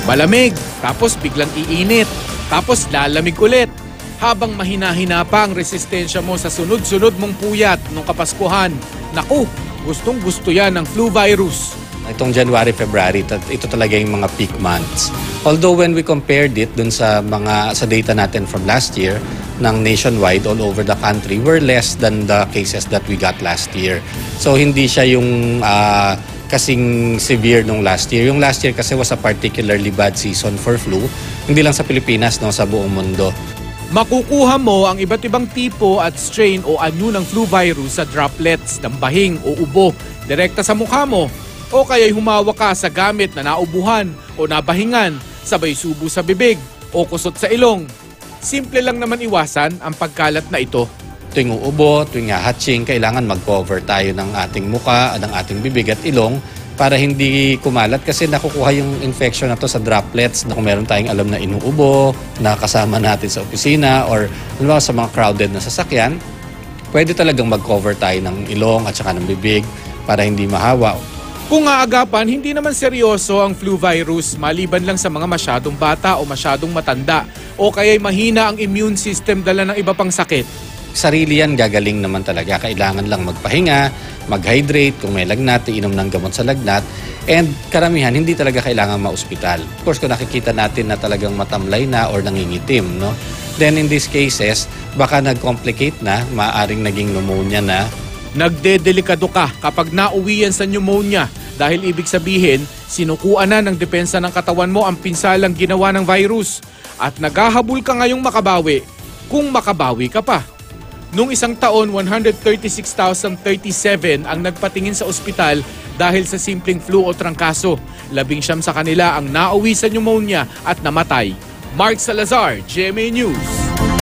Malamig, tapos biglang iinit, tapos lalamig ulit. Habang mahina-hina pa ang resistensya mo sa sunod-sunod mong puyat nung Kapaskuhan. Naku, gustong-gusto yan ng flu virus. Itong January, February, ito talaga yung mga peak months. Although when we compared it dun sa data natin from last year, ng nationwide all over the country, were less than the cases that we got last year. So hindi siya yung kasing severe nung last year. Yung last year kasi was a particularly bad season for flu, hindi lang sa Pilipinas, no, sa buong mundo. Makukuha mo ang iba't ibang tipo at strain o anyo ng flu virus sa droplets ng bahing o ubo direkta sa mukha mo, o kaya'y humawak ka sa gamit na naubuhan o nabahingan, sabay subo sa bibig o kusot sa ilong. Simple lang naman iwasan ang pagkalat na ito. Tuwing uubo, tuwing hatching, kailangan mag-cover tayo ng ating muka, ng ating bibig at ilong para hindi kumalat kasi nakukuha yung infection na to sa droplets na kung meron tayong alam na inuubo, na kasama natin sa opisina or sa mga crowded na sasakyan, pwede talagang mag-cover tayo ng ilong at saka ng bibig para hindi mahawa. Kung aagapan, hindi naman seryoso ang flu virus maliban lang sa mga masyadong bata o masyadong matanda o kaya'y mahina ang immune system dala ng iba pang sakit. Sarili yan, gagaling naman talaga. Kailangan lang magpahinga, mag-hydrate, kung may lagnat, inom ng gamot sa lagnat. And karamihan, hindi talaga kailangan ma-ospital. Of course, kung nakikita natin na talagang matamlay na or nangingitim, no? Then in these cases, baka nag-complicate na, maaaring naging pneumonia na. Nagdedelikado ka kapag nauwi yan sa pneumonia dahil ibig sabihin, sinukuan na ng depensa ng katawan mo ang pinsalang ginawa ng virus at naghahabol ka ngayong makabawi kung makabawi ka pa. Noong isang taon, 136,037 ang nagpatingin sa ospital dahil sa simpleng flu o trangkaso. 19 sa kanila ang nauwi sa pneumonia at namatay. Mark Salazar, GMA News.